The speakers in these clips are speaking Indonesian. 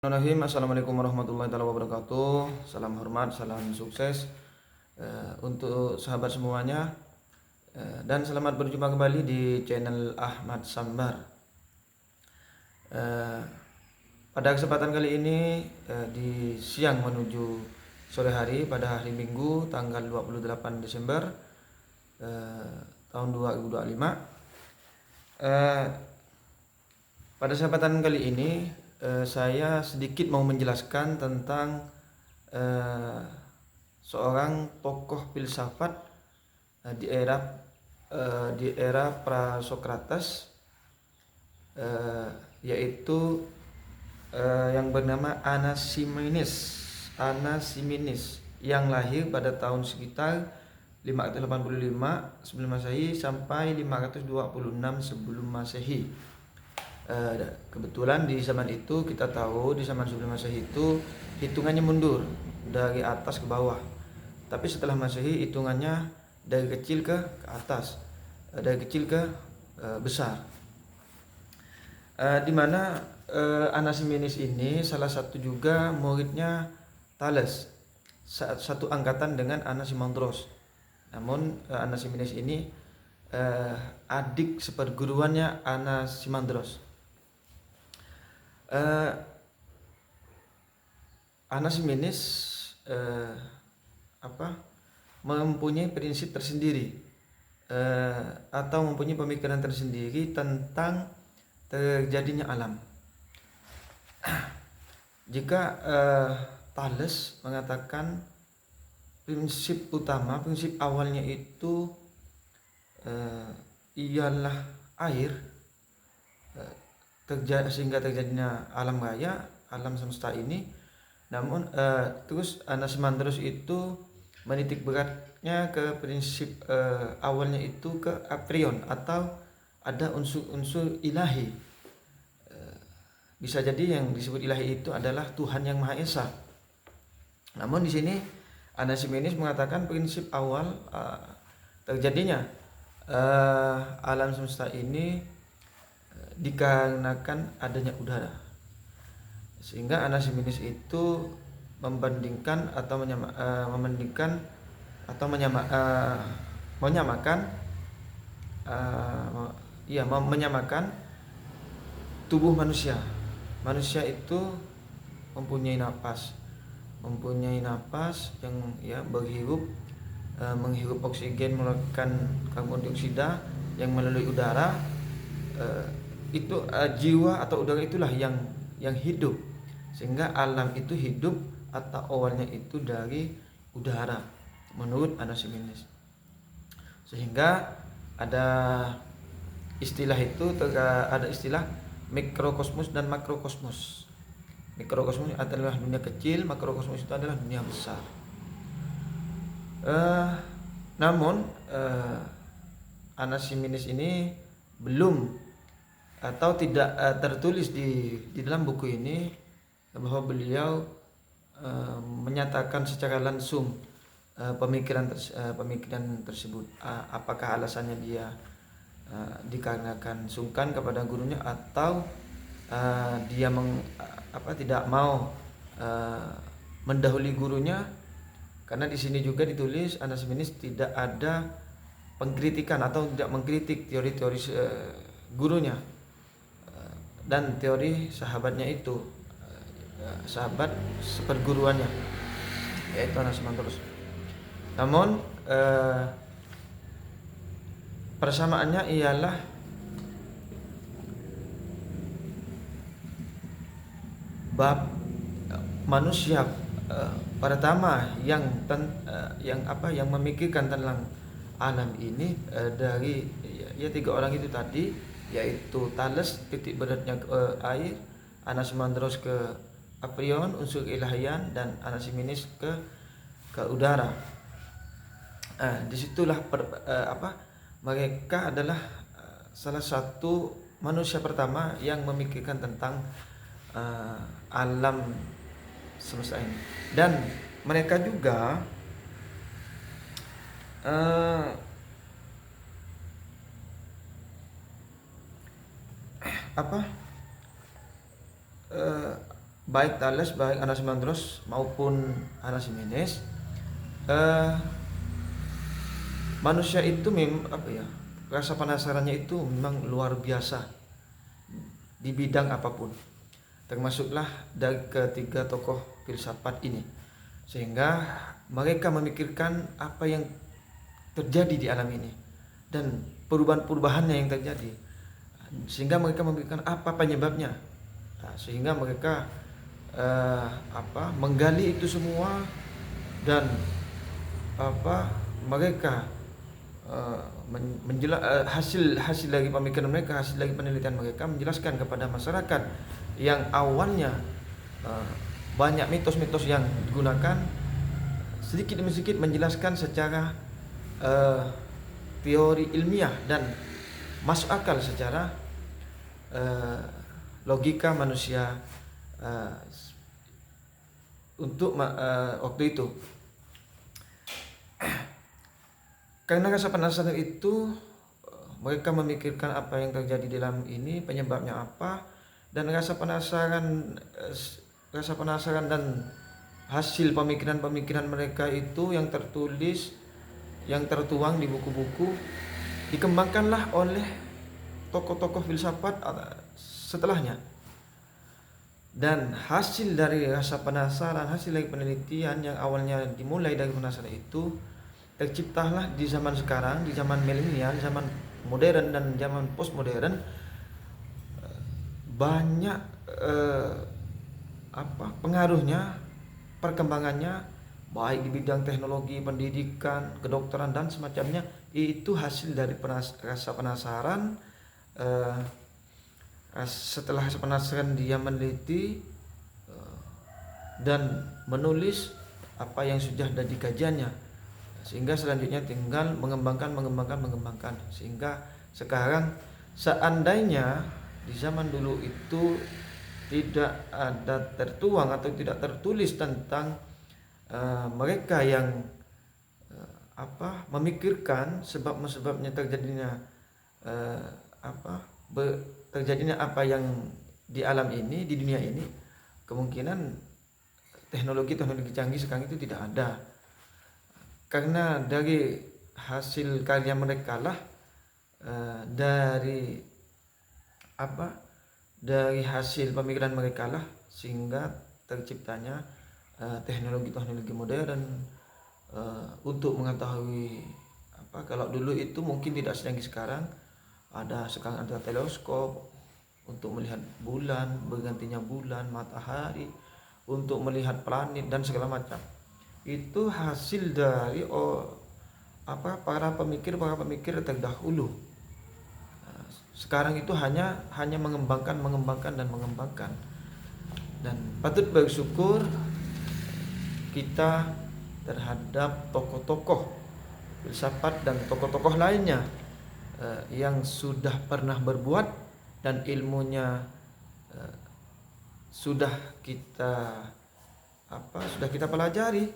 Bismillahirrahmanirrahim. Assalamualaikum warahmatullahi wabarakatuh. Salam hormat, salam sukses untuk sahabat semuanya, dan selamat berjumpa kembali di channel Ahmad Sambar. Pada kesempatan kali ini, di siang menuju sore hari pada hari Minggu tanggal 28 Desember tahun 2025. Pada kesempatan kali ini saya sedikit mau menjelaskan tentang seorang tokoh filsafat di era Prasokrates, yaitu yang bernama Anaximenes yang lahir pada tahun sekitar 585 sebelum Masehi sampai 526 sebelum Masehi. Kebetulan di zaman itu kita tahu di zaman sebelum Masehi itu hitungannya mundur dari atas ke bawah. Tapi setelah Masehi hitungannya dari kecil ke atas, dari kecil ke besar. Di mana Anaximenes ini salah satu juga muridnya Thales, satu angkatan dengan Anaximandros. Namun Anaximenes ini adik seperguruannya Anaximandros. Anaximenes mempunyai prinsip tersendiri, atau mempunyai pemikiran tersendiri tentang terjadinya alam. Jika Thales mengatakan prinsip utama, prinsip awalnya itu ialah air, sehingga terjadinya alam raya, alam semesta ini. Namun terus Anaximandros itu menitik beratnya ke prinsip awalnya itu ke aprion, atau ada unsur-unsur ilahi. Bisa jadi yang disebut ilahi itu adalah Tuhan yang Maha Esa. Namun di sini Anaximenes mengatakan prinsip awal terjadinya alam semesta ini dikarenakan adanya udara, sehingga Anaximenes itu menyamakan tubuh manusia. Manusia itu mempunyai napas yang berhirup, menghirup oksigen, mengeluarkan karbon dioksida yang melalui udara. Itu jiwa atau udara itulah yang hidup, sehingga alam itu hidup atau awalnya itu dari udara menurut Anaximenes. Sehingga ada istilah mikrokosmos dan makrokosmos. Mikrokosmos adalah dunia kecil, makrokosmos itu adalah dunia besar. Namun Anaximenes ini belum atau tidak tertulis di dalam buku ini bahwa beliau menyatakan secara langsung pemikiran tersebut. Apakah alasannya dia dikarenakan sungkan kepada gurunya, atau dia tidak mau mendahului gurunya. Karena di sini juga ditulis Anaximenes tidak ada pengkritikan atau tidak mengkritik teori-teori gurunya dan teori sahabatnya itu, sahabat seperguruannya, yaitu Anaximandros. Namun persamaannya ialah bab manusia pertama yang memikirkan tentang alam ini dari tiga orang itu tadi, yaitu Thales titik beratnya ke air, Anaximandros ke aprion unsur ilahian, dan Anaximenes ke udara. Disitulah mereka adalah salah satu manusia pertama yang memikirkan tentang alam semesta ini, dan mereka juga baik Thales, baik Anaximandros maupun Anaximenes, eh, manusia itu rasa penasarannya itu memang luar biasa di bidang apapun, termasuklah dari ketiga tokoh filsafat ini, sehingga mereka memikirkan apa yang terjadi di alam ini dan perubahan-perubahannya yang terjadi, sehingga mereka memikirkan apa penyebabnya. Nah, sehingga mereka menggali itu semua, dan mereka hasil dari pemikiran mereka, hasil dari penelitian mereka menjelaskan kepada masyarakat yang awalnya banyak mitos-mitos yang digunakan, sedikit demi sedikit menjelaskan secara teori ilmiah dan masuk akal secara logika manusia untuk waktu itu. Karena rasa penasaran itu, mereka memikirkan apa yang terjadi dalam ini, penyebabnya apa, dan rasa penasaran dan hasil pemikiran-pemikiran mereka itu yang tertulis, yang tertuang di buku-buku, dikembangkanlah oleh tokoh-tokoh filsafat setelahnya. Dan hasil dari rasa penasaran, hasil dari penelitian yang awalnya dimulai dari penasaran itu, terciptalah di zaman sekarang, di zaman milenial, zaman modern dan zaman postmodern, banyak pengaruhnya, perkembangannya, baik di bidang teknologi, pendidikan, kedokteran dan semacamnya. Itu hasil dari rasa penasaran. Setelah rasa penasaran, dia meneliti dan menulis apa yang sudah ada di kajiannya, sehingga selanjutnya tinggal mengembangkan. Sehingga sekarang, seandainya di zaman dulu itu tidak ada tertuang atau tidak tertulis tentang mereka yang memikirkan sebab-sebabnya terjadinya terjadinya apa yang di alam ini, di dunia ini, kemungkinan teknologi canggih sekarang itu tidak ada. Karena dari hasil karya mereka lah, dari hasil pemikiran mereka lah, sehingga terciptanya teknologi modern untuk mengetahui kalau dulu itu mungkin tidak secanggih sekarang. Sekarang ada teleskop untuk melihat bulan, bergantinya bulan, matahari, untuk melihat planet dan segala macam. Itu hasil dari para pemikir terdahulu. Sekarang itu hanya mengembangkan. Dan patut bersyukur kita terhadap tokoh-tokoh filsafat dan tokoh-tokoh lainnya yang sudah pernah berbuat, dan ilmunya sudah kita pelajari,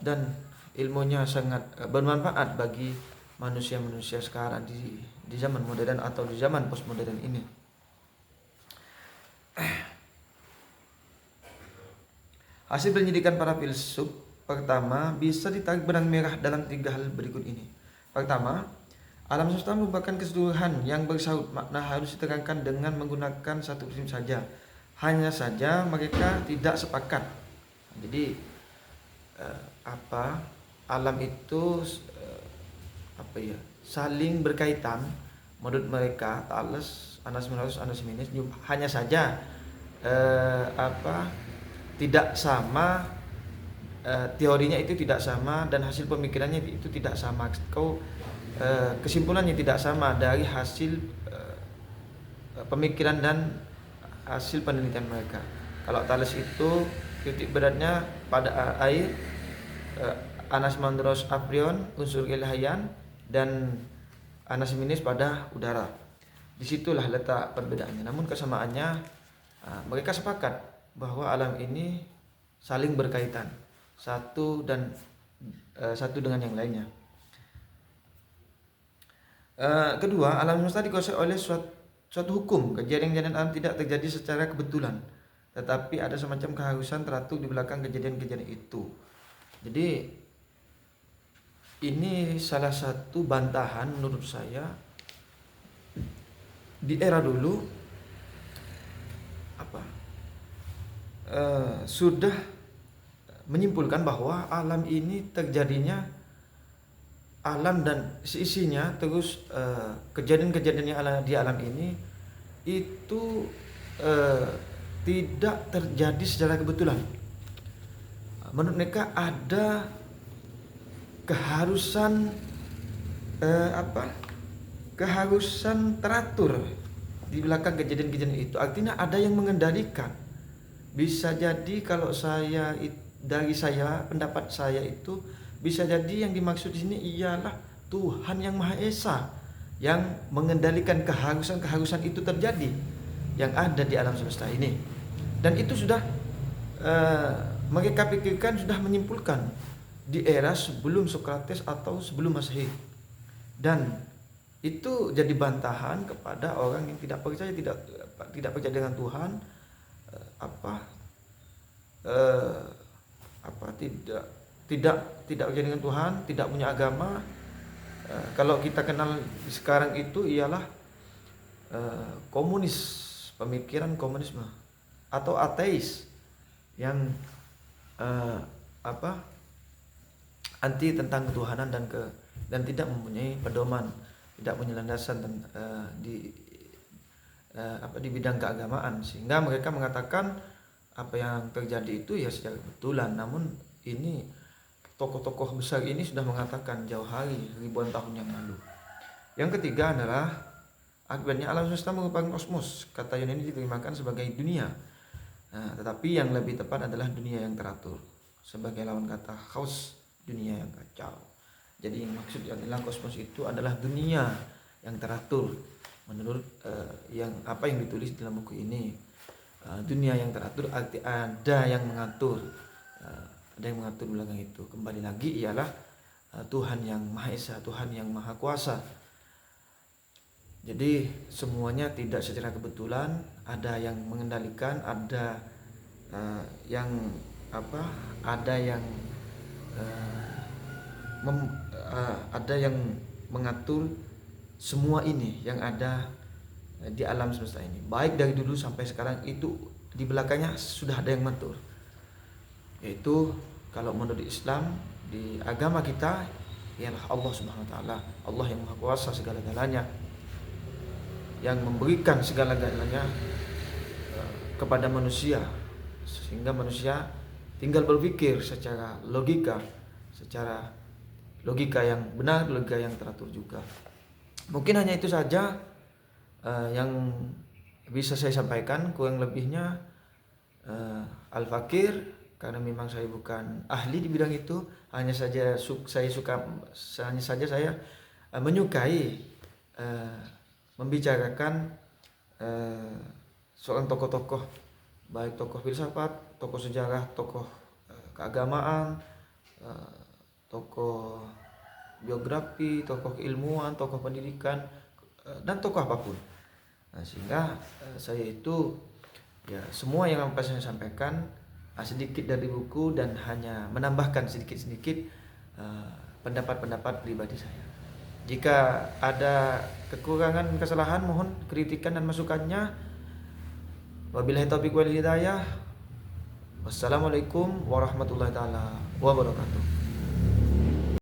dan ilmunya sangat bermanfaat bagi manusia-manusia sekarang di zaman modern atau di zaman postmodern ini. Hasil penyidikan para filsuf, pertama, bisa ditarik benang merah dalam 3 hal berikut ini. Pertama, alam semesta merupakan keseluruhan yang bersahut makna, harus diterangkan dengan menggunakan satu prinsip saja. Hanya saja mereka tidak sepakat. Jadi alam itu saling berkaitan menurut mereka, Thales, Anaximenes. Hanya saja tidak sama, teorinya itu tidak sama, dan hasil pemikirannya itu tidak sama. Kesimpulannya tidak sama dari hasil pemikiran dan hasil penelitian mereka. Kalau Thales itu titik beratnya pada air, Anaximandros aprion, unsur keilhaian, dan Anaximenes pada udara. Disitulah letak perbedaannya. Namun kesamaannya, mereka sepakat bahwa alam ini saling berkaitan, satu dengan yang lainnya. Kedua, alam semesta dikuasai oleh suatu hukum. Kejadian alam tidak terjadi secara kebetulan, tetapi ada semacam keharusan teratur di belakang kejadian-kejadian itu. Jadi ini salah satu bantahan menurut saya di era dulu sudah menyimpulkan bahwa alam ini terjadinya alam dan seisinya, terus kejadian-kejadian yang di alam ini itu tidak terjadi secara kebetulan. Menurut mereka ada keharusan keharusan teratur di belakang kejadian-kejadian itu. Artinya ada yang mengendalikan. Bisa jadi kalau pendapat saya itu bisa jadi yang dimaksud di sini ialah Tuhan yang Maha Esa yang mengendalikan keharusan itu terjadi yang ada di alam semesta ini. Dan itu sudah mereka pikirkan, sudah menyimpulkan di era sebelum Sokrates atau sebelum Masehi. Dan itu jadi bantahan kepada orang yang tidak percaya dengan Tuhan, tidak percaya dengan Tuhan, tidak punya agama. Kalau kita kenal sekarang itu ialah komunis, pemikiran komunisme atau ateis yang anti tentang ketuhanan dan tidak mempunyai pedoman, tidak punya landasan di bidang keagamaan, sehingga mereka mengatakan apa yang terjadi itu ya secara kebetulan. Namun ini tokoh-tokoh besar ini sudah mengatakan jauh hari, ribuan tahun yang lalu. Yang ketiga adalah akibatnya alam semesta merupakan kosmos. Kata Yunani diterimakan sebagai dunia, tetapi yang lebih tepat adalah dunia yang teratur, sebagai lawan kata chaos, dunia yang kacau. Jadi yang maksud adalah kosmos itu adalah dunia yang teratur menurut yang ditulis dalam buku ini. Dunia yang teratur arti ada yang mengatur, belakang itu. Kembali lagi ialah Tuhan yang Maha Esa, Tuhan yang Maha Kuasa. Jadi semuanya tidak secara kebetulan, ada yang mengendalikan, ada yang mengatur semua ini yang ada di alam semesta ini. Baik dari dulu sampai sekarang itu di belakangnya sudah ada yang mengatur. Yaitu kalau menurut Islam, di agama kita ialah Allah Subhanahu wa taala, Allah yang Maha Kuasa segala-galanya, yang memberikan segala-galanya kepada manusia, sehingga manusia tinggal berpikir secara logika yang benar, logika yang teratur juga. Mungkin hanya itu saja yang bisa saya sampaikan. Kurang lebihnya Al-Fakir, karena memang saya bukan ahli di bidang itu, hanya saja saya menyukai membicarakan seorang tokoh-tokoh, baik tokoh filsafat, tokoh sejarah, tokoh keagamaan, tokoh biografi, tokoh keilmuan, tokoh pendidikan, dan tokoh apapun. Sehingga saya itu ya semua yang akan saya sampaikan sedikit dari buku dan hanya menambahkan sedikit-sedikit pendapat-pendapat pribadi saya. Jika ada kekurangan, kesalahan, mohon kritikan dan masukannya. Wabillahi taufiq wal hidayah. Wassalamualaikum warahmatullahi taala wabarakatuh.